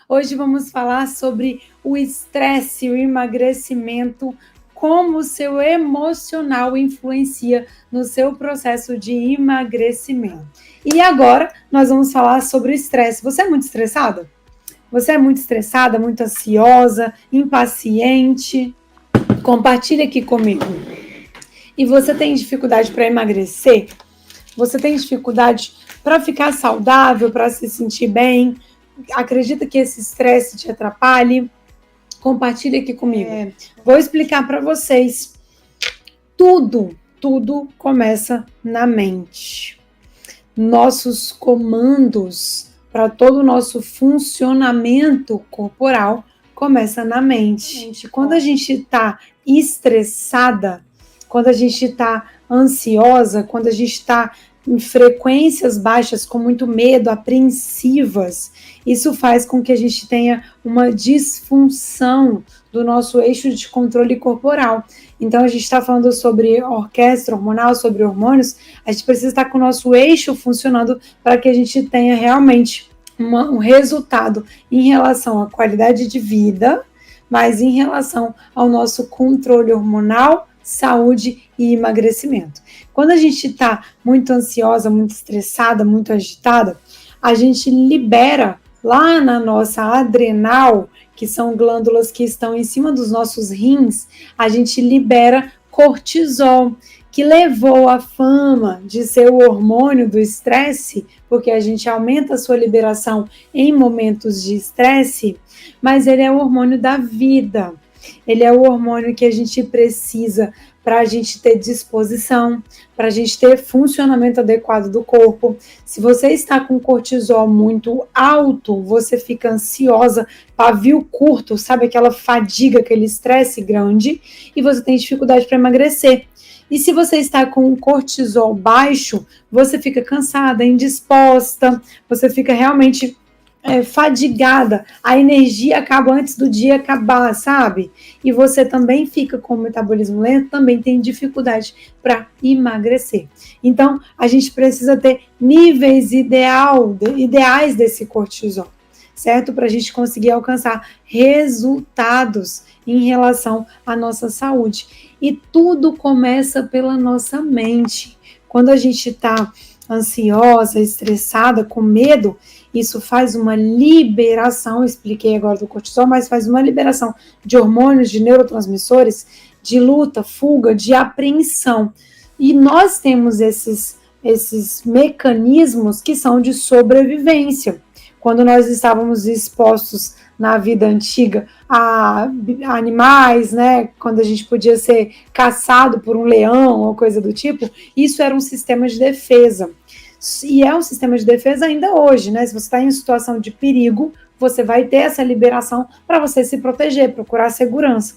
Hoje vamos falar sobre o estresse, o emagrecimento, como o seu emocional influencia no seu processo de emagrecimento. E agora nós vamos falar sobre o estresse. Você é muito estressada? Você é muito estressada, muito ansiosa, impaciente? Compartilha aqui comigo. E você tem dificuldade para emagrecer? Você tem dificuldade para ficar saudável, para se sentir bem? Acredita que esse estresse te atrapalhe? Compartilha aqui comigo. Vou explicar para vocês. Tudo começa na mente. Nossos comandos para todo o nosso funcionamento corporal começa na mente. Quando a gente está estressada, quando a gente está ansiosa, quando a gente está em frequências baixas, com muito medo, apreensivas, isso faz com que a gente tenha uma disfunção do nosso eixo de controle corporal. Então, a gente está falando sobre orquestra hormonal, sobre hormônios, a gente precisa estar com o nosso eixo funcionando para que a gente tenha realmente um resultado em relação à qualidade de vida, mas em relação ao nosso controle hormonal, saúde e emagrecimento. Quando a gente está muito ansiosa, muito estressada, muito agitada, a gente libera lá na nossa adrenal, que são glândulas que estão em cima dos nossos rins, a gente libera cortisol, que levou a fama de ser o hormônio do estresse, porque a gente aumenta a sua liberação em momentos de estresse, mas ele é o hormônio da vida. Ele é o hormônio que a gente precisa para a gente ter disposição, para a gente ter funcionamento adequado do corpo. Se você está com cortisol muito alto, você fica ansiosa, pavio curto, sabe aquela fadiga, aquele estresse grande, e você tem dificuldade para emagrecer. E se você está com um cortisol baixo, você fica cansada, indisposta, você fica realmente fadigada, a energia acaba antes do dia acabar, sabe? E você também fica com o metabolismo lento, também tem dificuldade para emagrecer. Então, a gente precisa ter níveis ideais desse cortisol, certo? Para a gente conseguir alcançar resultados em relação à nossa saúde. E tudo começa pela nossa mente. Quando a gente está ansiosa, estressada, com medo, isso faz uma liberação, expliquei agora do cortisol, mas faz uma liberação de hormônios, de neurotransmissores, de luta, fuga, de apreensão. E nós temos esses mecanismos que são de sobrevivência. Quando nós estávamos expostos na vida antiga a animais, né? Quando a gente podia ser caçado por um leão ou coisa do tipo, isso era um sistema de defesa. E é um sistema de defesa ainda hoje, né? Se você está em situação de perigo, você vai ter essa liberação para você se proteger, procurar segurança.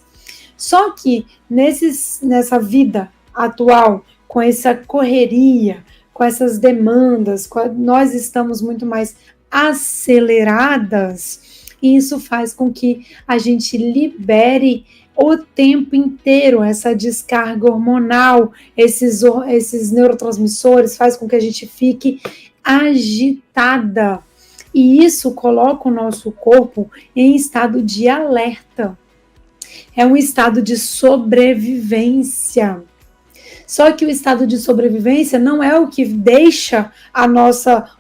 Só que nessa vida atual, com essa correria, com essas demandas, nós estamos muito mais aceleradas, e isso faz com que a gente libere o tempo inteiro essa descarga hormonal, esses neurotransmissores, faz com que a gente fique agitada. E isso coloca o nosso corpo em estado de alerta. É um estado de sobrevivência. Só que o estado de sobrevivência não é o que deixa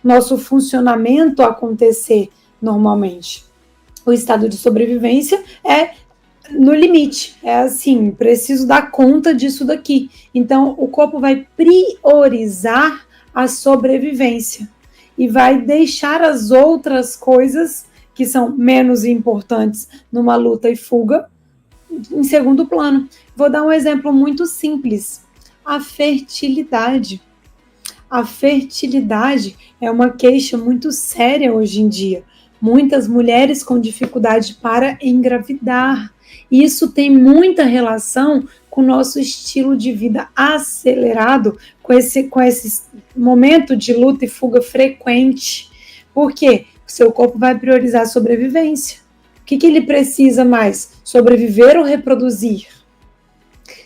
nosso funcionamento acontecer normalmente. O estado de sobrevivência é no limite, é assim, preciso dar conta disso daqui. Então, o corpo vai priorizar a sobrevivência e vai deixar as outras coisas que são menos importantes numa luta e fuga em segundo plano. Vou dar um exemplo muito simples. A fertilidade. A fertilidade é uma queixa muito séria hoje em dia. Muitas mulheres com dificuldade para engravidar. Isso tem muita relação com o nosso estilo de vida acelerado, com esse momento de luta e fuga frequente. Por quê? O seu corpo vai priorizar a sobrevivência. O que ele precisa mais? Sobreviver ou reproduzir?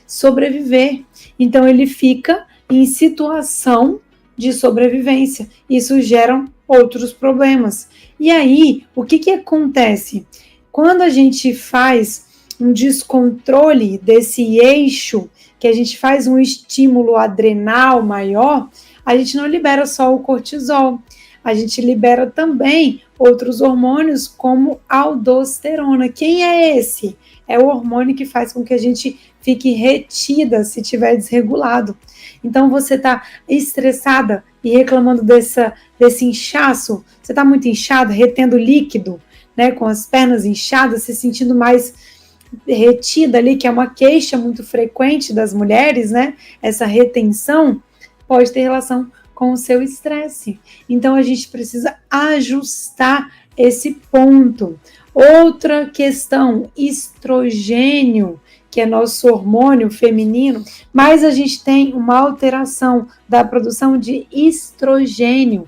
Sobreviver. Então ele fica em situação de sobrevivência. Isso gera outros problemas. E aí, o que acontece? Quando a gente faz um descontrole desse eixo, que a gente faz um estímulo adrenal maior, a gente não libera só o cortisol, a gente libera também outros hormônios como aldosterona. Quem é esse? É o hormônio que faz com que a gente fique retida se estiver desregulado. Então você está estressada e reclamando desse inchaço, você está muito inchado, retendo líquido, né, com as pernas inchadas, se sentindo mais retida ali, que é uma queixa muito frequente das mulheres, né? Essa retenção pode ter relação com o seu estresse. Então a gente precisa ajustar esse ponto. Outra questão, estrogênio, que é nosso hormônio feminino, mas a gente tem uma alteração da produção de estrogênio.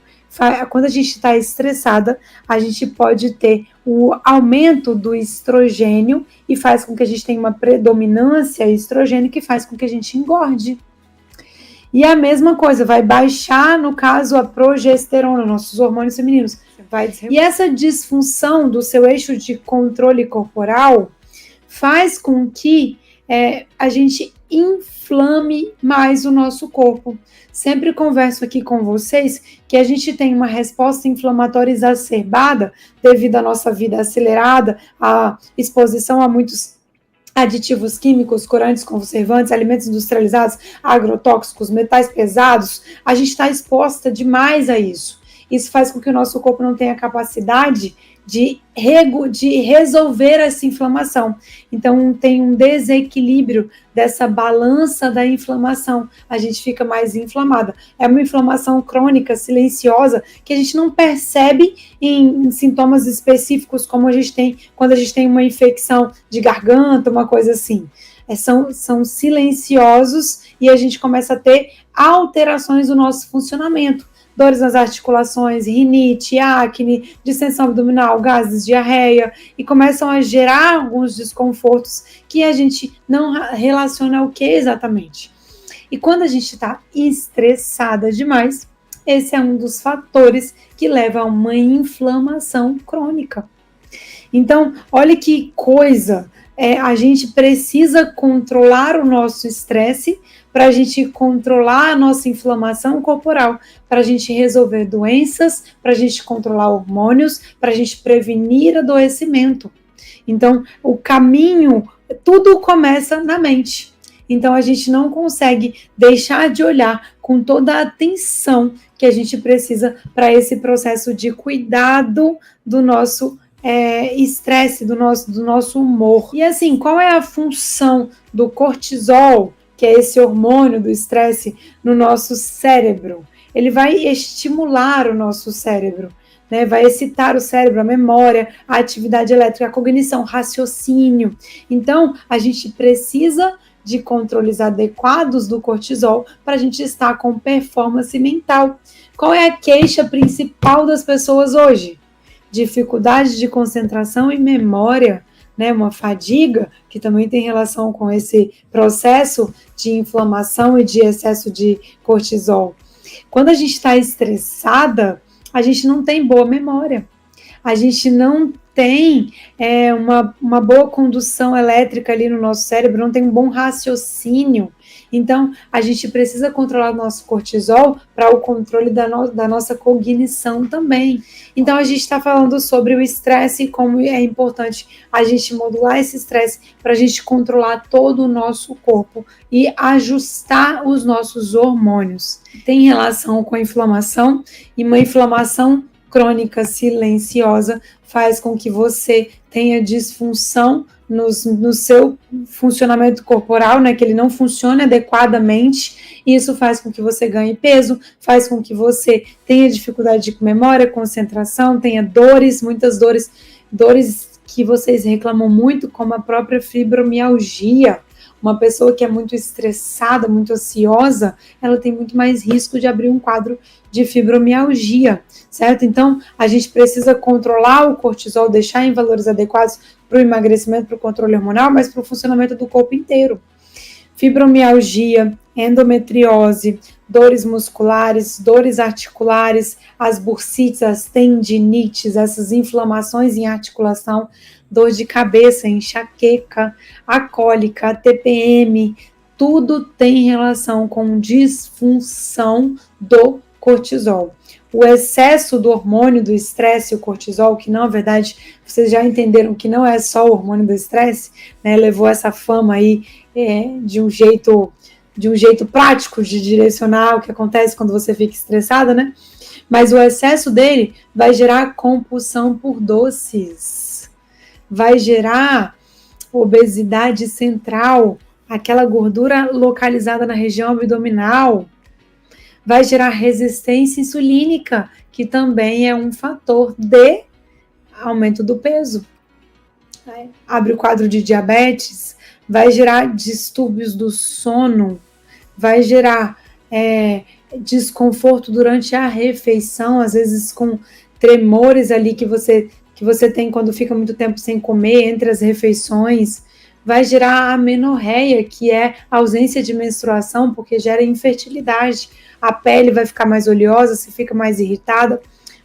Quando a gente está estressada, a gente pode ter o aumento do estrogênio e faz com que a gente tenha uma predominância estrogênio que faz com que a gente engorde. E a mesma coisa, vai baixar, no caso, a progesterona, nossos hormônios femininos. E essa disfunção do seu eixo de controle corporal faz com que a gente inflame mais o nosso corpo. Sempre converso aqui com vocês que a gente tem uma resposta inflamatória exacerbada devido à nossa vida acelerada, à exposição a muitos aditivos químicos, corantes, conservantes, alimentos industrializados, agrotóxicos, metais pesados. A gente está exposta demais a isso. Isso faz com que o nosso corpo não tenha capacidade de resolver essa inflamação. Então, tem um desequilíbrio dessa balança da inflamação. A gente fica mais inflamada. É uma inflamação crônica, silenciosa, que a gente não percebe em sintomas específicos, como a gente tem quando a gente tem uma infecção de garganta, uma coisa assim. São silenciosos e a gente começa a ter alterações do nosso funcionamento. Dores nas articulações, rinite, acne, distensão abdominal, gases, diarreia, e começam a gerar alguns desconfortos que a gente não relaciona ao que exatamente. E quando a gente está estressada demais, esse é um dos fatores que leva a uma inflamação crônica. Então, olha que coisa, a gente precisa controlar o nosso estresse para a gente controlar a nossa inflamação corporal, para a gente resolver doenças, para a gente controlar hormônios, para a gente prevenir adoecimento. Então, o caminho, tudo começa na mente. Então, a gente não consegue deixar de olhar com toda a atenção que a gente precisa para esse processo de cuidado do nosso estresse, do nosso humor. E assim, qual é a função do cortisol, que é esse hormônio do estresse, no nosso cérebro? Ele vai estimular o nosso cérebro, né? Vai excitar o cérebro, a memória, a atividade elétrica, a cognição, raciocínio. Então, a gente precisa de controles adequados do cortisol para a gente estar com performance mental. Qual é a queixa principal das pessoas hoje? Dificuldade de concentração e memória, né, uma fadiga, que também tem relação com esse processo de inflamação e de excesso de cortisol. Quando a gente está estressada, a gente não tem boa memória, a gente não tem uma boa condução elétrica ali no nosso cérebro, não tem um bom raciocínio. Então, a gente precisa controlar o nosso cortisol para o controle da nossa cognição também. Então, a gente está falando sobre o estresse e como é importante a gente modular esse estresse para a gente controlar todo o nosso corpo e ajustar os nossos hormônios. Tem relação com a inflamação, e uma inflamação crônica silenciosa faz com que você tenha disfunção no seu funcionamento corporal, né, que ele não funcione adequadamente, e isso faz com que você ganhe peso, faz com que você tenha dificuldade de memória, concentração, tenha dores, muitas dores que vocês reclamam muito, como a própria fibromialgia. Uma pessoa que é muito estressada, muito ansiosa, ela tem muito mais risco de abrir um quadro de fibromialgia, certo? Então, a gente precisa controlar o cortisol, deixar em valores adequados para o emagrecimento, para o controle hormonal, mas para o funcionamento do corpo inteiro. Fibromialgia, endometriose, dores musculares, dores articulares, as bursites, as tendinites, essas inflamações em articulação, dor de cabeça, enxaqueca, a cólica, a TPM, tudo tem relação com disfunção do cortisol. O excesso do hormônio do estresse, o cortisol, que na verdade vocês já entenderam que não é só o hormônio do estresse, né, levou essa fama aí de um jeito prático de direcionar o que acontece quando você fica estressada, né? Mas o excesso dele vai gerar compulsão por doces, vai gerar obesidade central, aquela gordura localizada na região abdominal, vai gerar resistência insulínica, que também é um fator de aumento do peso. Abre o quadro de diabetes, vai gerar distúrbios do sono, vai gerar desconforto durante a refeição, às vezes com tremores ali que você tem quando fica muito tempo sem comer entre as refeições, vai gerar amenorreia, que é ausência de menstruação, porque gera infertilidade, a pele vai ficar mais oleosa, você fica mais irritada,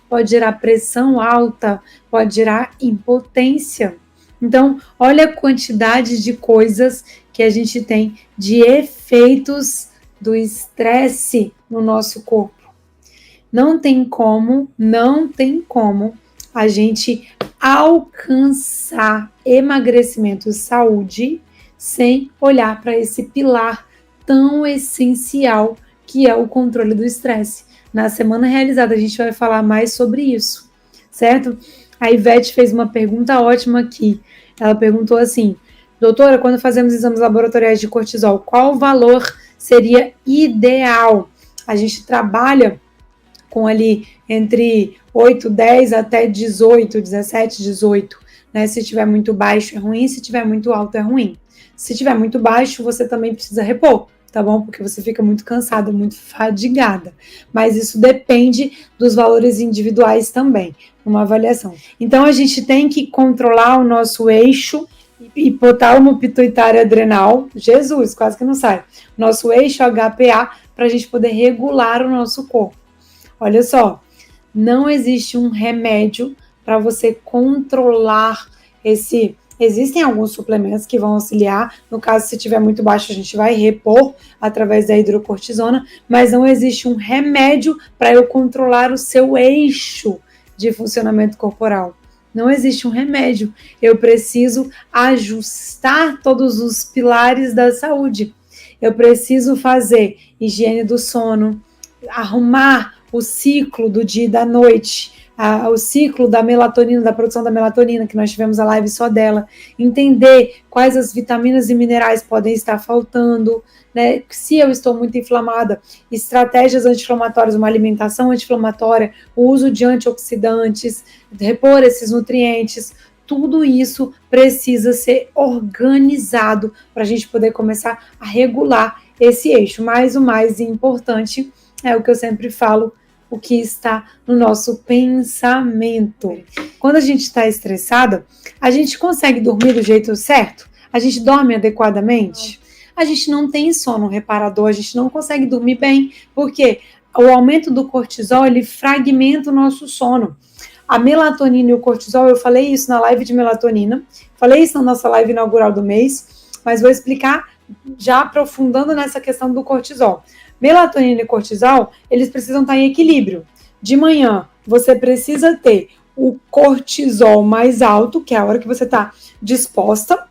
pode gerar pressão alta, pode gerar impotência. Então, olha a quantidade de coisas que a gente tem de efeitos do estresse no nosso corpo. Não tem como a gente alcançar emagrecimento e saúde sem olhar para esse pilar tão essencial que é o controle do estresse. Na semana realizada a gente vai falar mais sobre isso, certo? A Ivete fez uma pergunta ótima aqui. Ela perguntou assim: doutora, quando fazemos exames laboratoriais de cortisol, qual o valor seria ideal? A gente trabalha com ali entre 8, 10 até 18, 17, 18. Né? Se tiver muito baixo é ruim, se tiver muito alto é ruim. Se tiver muito baixo, você também precisa repor, tá bom? Porque você fica muito cansada, muito fadigada. Mas isso depende dos valores individuais também, uma avaliação. Então, a gente tem que controlar o nosso eixo hipotálamo pituitário adrenal, Jesus, quase que não sai, nosso eixo HPA, para a gente poder regular o nosso corpo. Olha só, não existe um remédio para você controlar esse. Existem alguns suplementos que vão auxiliar, no caso, se tiver muito baixo, a gente vai repor através da hidrocortisona, mas não existe um remédio para eu controlar o seu eixo de funcionamento corporal. Não existe um remédio. Eu preciso ajustar todos os pilares da saúde. Eu preciso fazer higiene do sono, arrumar o ciclo do dia e da noite, o ciclo da melatonina, da produção da melatonina, que nós tivemos a live só dela, entender quais as vitaminas e minerais podem estar faltando, né? Se eu estou muito inflamada, estratégias anti-inflamatórias, uma alimentação anti-inflamatória, o uso de antioxidantes, repor esses nutrientes, tudo isso precisa ser organizado para a gente poder começar a regular esse eixo. Mas o mais importante é o que eu sempre falo, o que está no nosso pensamento. Quando a gente está estressada, a gente consegue dormir do jeito certo? A gente dorme adequadamente? A gente não tem sono reparador, a gente não consegue dormir bem, porque o aumento do cortisol, ele fragmenta o nosso sono. A melatonina e o cortisol, eu falei isso na live de melatonina, falei isso na nossa live inaugural do mês, mas vou explicar já aprofundando nessa questão do cortisol. Melatonina e cortisol, eles precisam estar em equilíbrio. De manhã, você precisa ter o cortisol mais alto, que é a hora que você está disposta,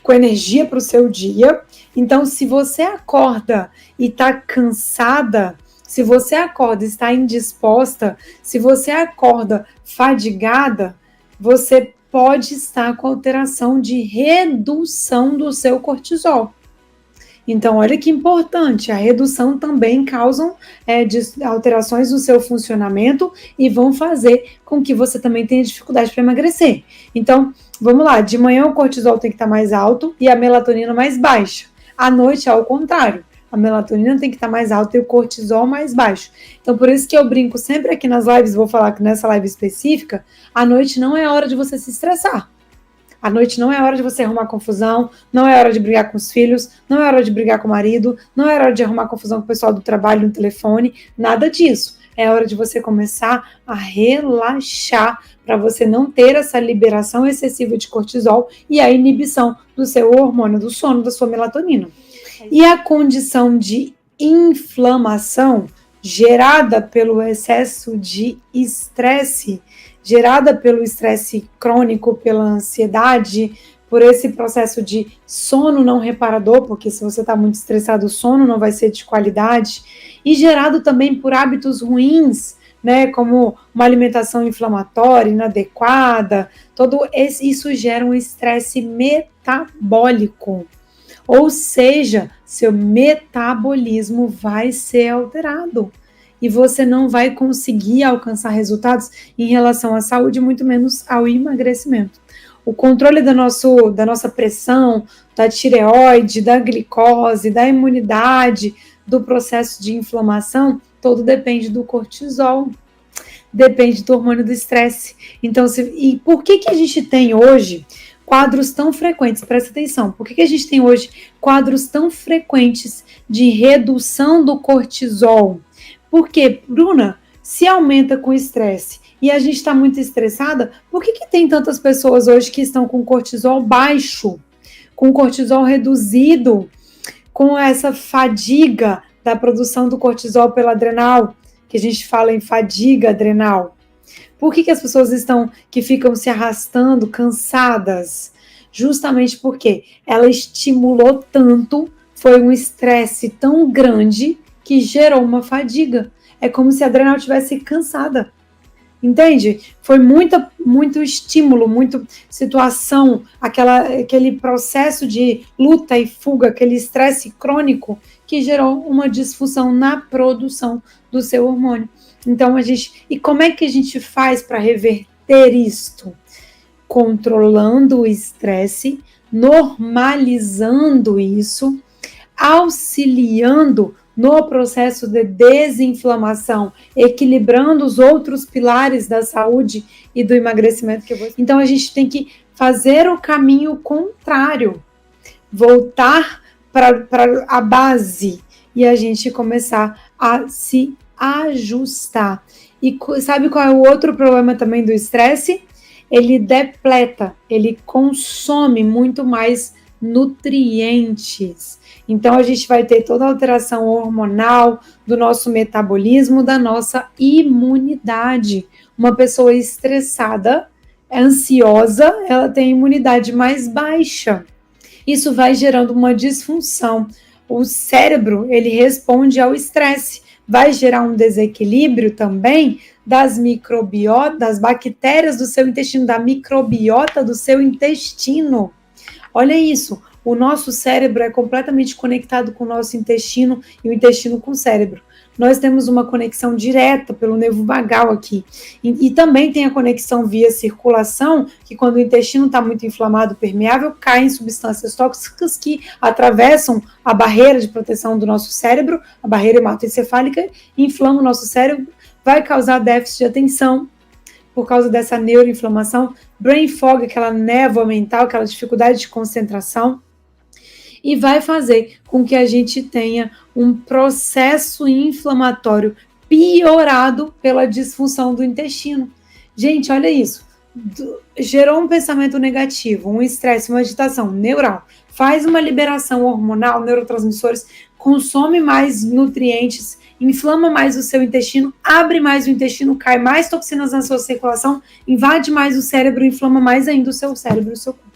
com energia para o seu dia. Então, se você acorda e está cansada, se você acorda e está indisposta, se você acorda fadigada, você pode estar com alteração de redução do seu cortisol. Então, olha que importante, a redução também causa alterações no seu funcionamento e vão fazer com que você também tenha dificuldade para emagrecer. Então, vamos lá, de manhã o cortisol tem que estar mais alto e a melatonina mais baixa. À noite, ao contrário, a melatonina tem que estar mais alta e o cortisol mais baixo. Então, por isso que eu brinco sempre aqui nas lives, vou falar que nessa live específica, à noite não é hora de você se estressar. À noite não é hora de você arrumar confusão, não é hora de brigar com os filhos, não é hora de brigar com o marido, não é hora de arrumar confusão com o pessoal do trabalho no telefone, nada disso. É hora de você começar a relaxar para você não ter essa liberação excessiva de cortisol e a inibição do seu hormônio do sono, da sua melatonina. E a condição de inflamação gerada pelo excesso de estresse, gerada pelo estresse crônico, pela ansiedade, por esse processo de sono não reparador, porque se você está muito estressado, o sono não vai ser de qualidade, e gerado também por hábitos ruins, né, como uma alimentação inflamatória, inadequada, isso gera um estresse metabólico. Ou seja, seu metabolismo vai ser alterado e você não vai conseguir alcançar resultados em relação à saúde, muito menos ao emagrecimento. O controle da nossa pressão, da tireoide, da glicose, da imunidade, do processo de inflamação, todo depende do cortisol, depende do hormônio do estresse. Então, e por que a gente tem hoje quadros tão frequentes, presta atenção, por que a gente tem hoje quadros tão frequentes de redução do cortisol? Porque, Bruna, se aumenta com estresse e a gente está muito estressada, por que tem tantas pessoas hoje que estão com cortisol baixo, com cortisol reduzido, com essa fadiga da produção do cortisol pela adrenal, que a gente fala em fadiga adrenal? Por que as pessoas que ficam se arrastando, cansadas? Justamente porque ela estimulou tanto, foi um estresse tão grande que gerou uma fadiga. É como se a adrenal estivesse cansada. Entende? Foi muito estímulo, muita situação, aquele processo de luta e fuga, aquele estresse crônico que gerou uma disfunção na produção do seu hormônio. Então, e como é que a gente faz para reverter isto? Controlando o estresse, normalizando isso, auxiliando no processo de desinflamação, equilibrando os outros pilares da saúde e do emagrecimento. Então, a gente tem que fazer o caminho contrário, voltar para a base e a gente começar a se ajustar. E sabe qual é o outro problema também do estresse? Ele depleta, ele consome muito mais nutrientes. Então, a gente vai ter toda a alteração hormonal do nosso metabolismo, da nossa imunidade. Uma pessoa estressada, ansiosa, ela tem imunidade mais baixa. Isso vai gerando uma disfunção. O cérebro, ele responde ao estresse. Vai gerar um desequilíbrio também das bactérias do seu intestino, da microbiota do seu intestino. Olha isso, o nosso cérebro é completamente conectado com o nosso intestino e o intestino com o cérebro. Nós temos uma conexão direta pelo nervo vagal aqui. E também tem a conexão via circulação, que quando o intestino está muito inflamado, permeável, caem substâncias tóxicas que atravessam a barreira de proteção do nosso cérebro, a barreira hematoencefálica, inflama o nosso cérebro, vai causar déficit de atenção por causa dessa neuroinflamação, brain fog, aquela névoa mental, aquela dificuldade de concentração, e vai fazer com que a gente tenha um processo inflamatório piorado pela disfunção do intestino. Gente, olha isso. Gerou um pensamento negativo, um estresse, uma agitação neural, faz uma liberação hormonal, neurotransmissores, consome mais nutrientes, inflama mais o seu intestino, abre mais o intestino, cai mais toxinas na sua circulação, invade mais o cérebro, inflama mais ainda o seu cérebro e o seu corpo.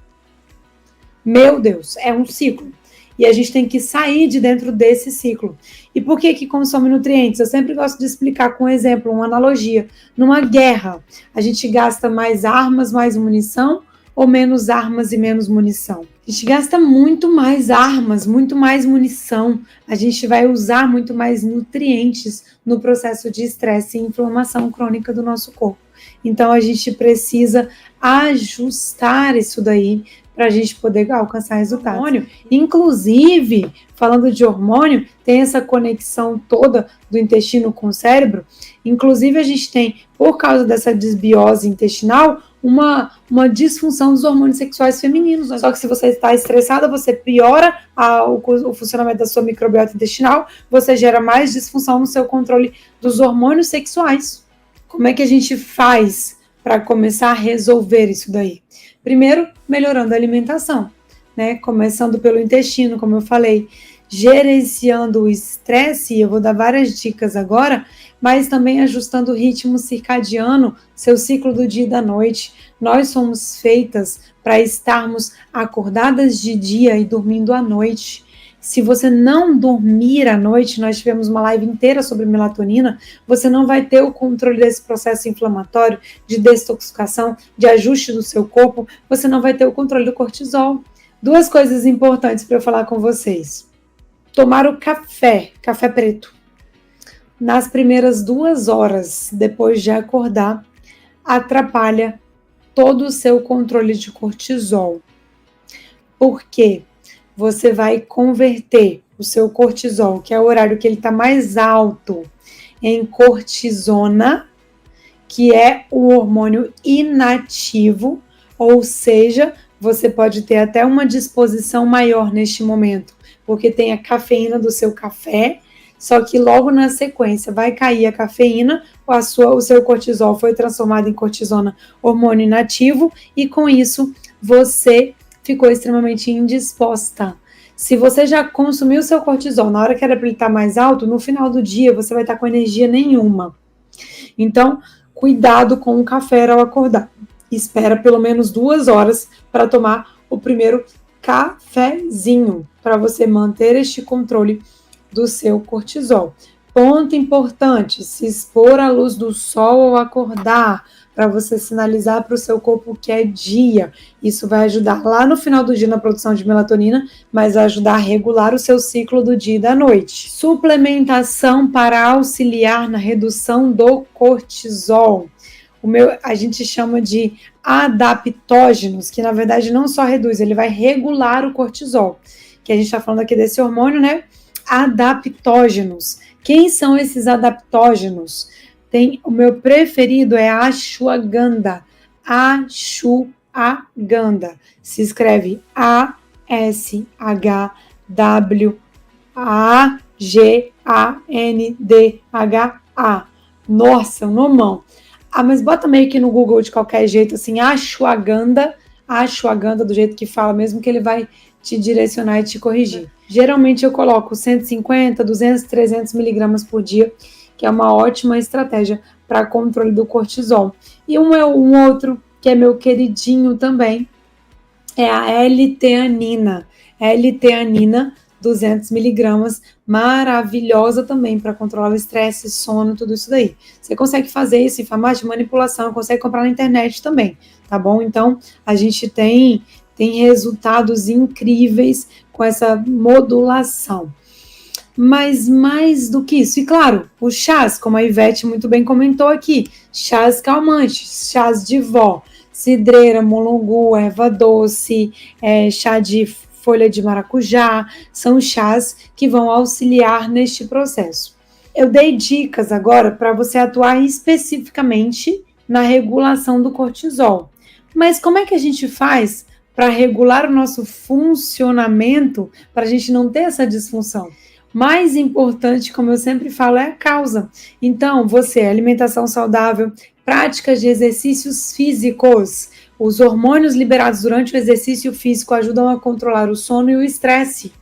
Meu Deus, é um ciclo. E a gente tem que sair de dentro desse ciclo. E por que consome nutrientes? Eu sempre gosto de explicar com um exemplo, uma analogia. Numa guerra, a gente gasta mais armas, mais munição, ou menos armas e menos munição? A gente gasta muito mais armas, muito mais munição. A gente vai usar muito mais nutrientes no processo de estresse e inflamação crônica do nosso corpo. Então, a gente precisa ajustar isso daí para a gente poder alcançar resultados. Hormônio, inclusive, falando de hormônio, tem essa conexão toda do intestino com o cérebro. Inclusive, a gente tem, por causa dessa desbiose intestinal, uma disfunção dos hormônios sexuais femininos. Só que se você está estressada, você piora o funcionamento da sua microbiota intestinal, você gera mais disfunção no seu controle dos hormônios sexuais. Como é que a gente faz para começar a resolver isso daí? Primeiro, melhorando a alimentação, né? Começando pelo intestino, como eu falei, gerenciando o estresse, eu vou dar várias dicas agora, mas também ajustando o ritmo circadiano, seu ciclo do dia e da noite. Nós somos feitas para estarmos acordadas de dia e dormindo à noite. Se você não dormir à noite, nós tivemos uma live inteira sobre melatonina, você não vai ter o controle desse processo inflamatório, de detoxificação, de ajuste do seu corpo, você não vai ter o controle do cortisol. Duas coisas importantes para eu falar com vocês. Tomar o café preto, nas primeiras 2 horas depois de acordar, atrapalha todo o seu controle de cortisol. Por quê? Você vai converter o seu cortisol, que é o horário que ele está mais alto, em cortisona, que é o hormônio inativo, ou seja, você pode ter até uma disposição maior neste momento, porque tem a cafeína do seu café, só que logo na sequência vai cair a cafeína, o seu cortisol foi transformado em cortisona, hormônio inativo, e com isso você ficou extremamente indisposta. Se você já consumiu seu cortisol na hora que era para ele estar mais alto, no final do dia você vai estar com energia nenhuma. Então, cuidado com o café ao acordar. Espera pelo menos 2 horas para tomar o primeiro cafezinho, para você manter este controle do seu cortisol. Ponto importante, se expor à luz do sol ao acordar, para você sinalizar para o seu corpo que é dia. Isso vai ajudar lá no final do dia na produção de melatonina, mas vai ajudar a regular o seu ciclo do dia e da noite. Suplementação para auxiliar na redução do cortisol. A gente chama de adaptógenos, que na verdade não só reduz, ele vai regular o cortisol. Que a gente está falando aqui desse hormônio, né? Adaptógenos. Quem são esses adaptógenos? O meu preferido é a ashwagandha. Ashwagandha. Se escreve A-S-H-W-A-G-A-N-D-H-A. Nossa, um nomão. Mas bota meio que no Google de qualquer jeito, assim, ashwagandha do jeito que fala mesmo, que ele vai te direcionar e te corrigir. Geralmente eu coloco 150, 200, 300 miligramas por dia, que é uma ótima estratégia para controle do cortisol. E um outro, que é meu queridinho também, é a L-teanina. L-teanina, 200 miligramas, maravilhosa também para controlar o estresse, sono, tudo isso daí. Você consegue fazer isso em farmácia de manipulação, consegue comprar na internet também, tá bom? Então, a gente tem resultados incríveis com essa modulação. Mas mais do que isso, e claro, os chás, como a Ivete muito bem comentou aqui, chás calmantes, chás de vó, cidreira, mulungu, erva doce, chá de folha de maracujá, são chás que vão auxiliar neste processo. Eu dei dicas agora para você atuar especificamente na regulação do cortisol. Mas como é que a gente faz para regular o nosso funcionamento, para a gente não ter essa disfunção? Mais importante, como eu sempre falo, é a causa. Então, alimentação saudável, práticas de exercícios físicos. Os hormônios liberados durante o exercício físico ajudam a controlar o sono e o estresse.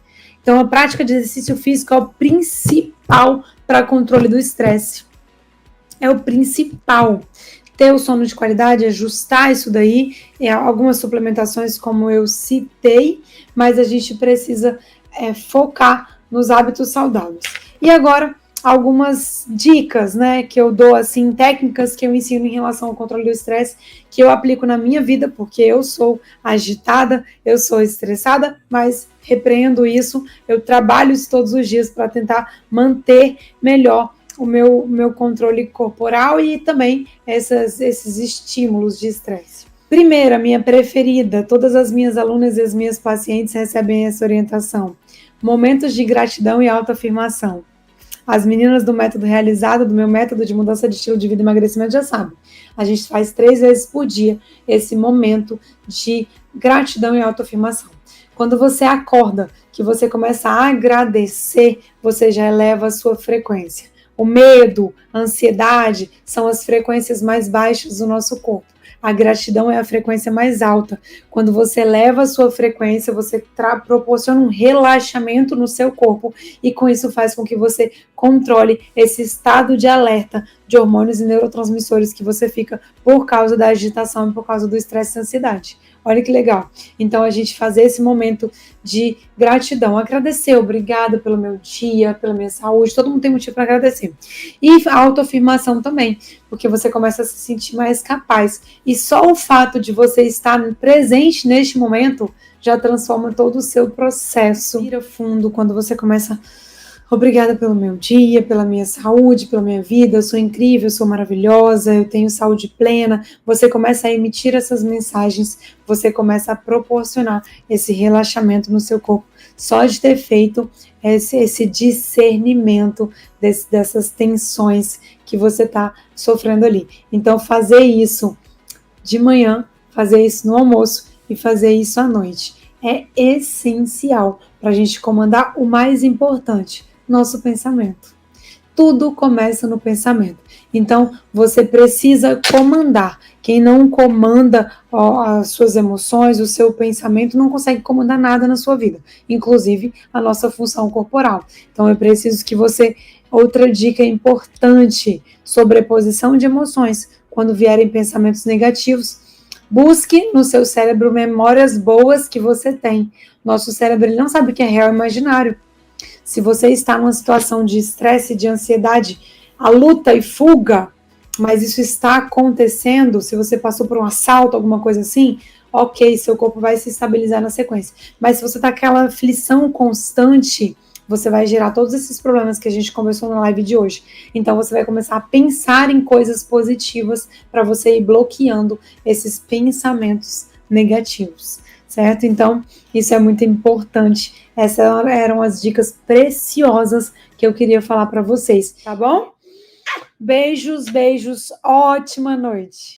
Então, a prática de exercício físico é o principal para controle do estresse. É o principal. Ter o sono de qualidade, ajustar isso daí, algumas suplementações como eu citei, mas a gente precisa focar nos hábitos saudáveis. E agora, algumas dicas, né, que eu dou, assim, técnicas que eu ensino em relação ao controle do estresse, que eu aplico na minha vida, porque eu sou agitada, eu sou estressada, mas repreendo isso, eu trabalho isso todos os dias para tentar manter melhor o meu controle corporal e também esses estímulos de estresse. Primeira, minha preferida, todas as minhas alunas e as minhas pacientes recebem essa orientação. Momentos de gratidão e autoafirmação. As meninas do método realizado, do meu método de mudança de estilo de vida e emagrecimento já sabem. A gente faz 3 vezes por dia esse momento de gratidão e autoafirmação. Quando você acorda, que você começa a agradecer, você já eleva a sua frequência. O medo, a ansiedade são as frequências mais baixas do nosso corpo. A gratidão é a frequência mais alta. Quando você eleva a sua frequência, você proporciona um relaxamento no seu corpo e com isso faz com que você controle esse estado de alerta de hormônios e neurotransmissores que você fica por causa da agitação e por causa do estresse e ansiedade. Olha que legal. Então, a gente fazer esse momento de gratidão, agradecer, obrigada pelo meu dia, pela minha saúde, todo mundo tem motivo para agradecer. E a autoafirmação também, porque você começa a se sentir mais capaz. E só o fato de você estar presente neste momento já transforma todo o seu processo. Respira fundo quando você começa. Obrigada pelo meu dia, pela minha saúde, pela minha vida, eu sou incrível, eu sou maravilhosa, eu tenho saúde plena. Você começa a emitir essas mensagens, você começa a proporcionar esse relaxamento no seu corpo, só de ter feito esse discernimento dessas tensões que você está sofrendo ali. Então, fazer isso de manhã, fazer isso no almoço e fazer isso à noite é essencial para a gente comandar o mais importante, nosso pensamento. Tudo começa no pensamento. Então, você precisa comandar. Quem não comanda as suas emoções, o seu pensamento, não consegue comandar nada na sua vida, inclusive a nossa função corporal. Então, é preciso que você... Outra dica importante, sobreposição de emoções. Quando vierem pensamentos negativos, busque no seu cérebro memórias boas que você tem. Nosso cérebro ele não sabe o que é real e imaginário. Se você está numa situação de estresse, de ansiedade, a luta e fuga, mas isso está acontecendo, se você passou por um assalto, alguma coisa assim, ok, seu corpo vai se estabilizar na sequência. Mas se você está com aquela aflição constante, você vai gerar todos esses problemas que a gente conversou na live de hoje. Então, você vai começar a pensar em coisas positivas para você ir bloqueando esses pensamentos negativos, certo? Então, isso é muito importante. Essas eram as dicas preciosas que eu queria falar para vocês, tá bom? Beijos, beijos, ótima noite!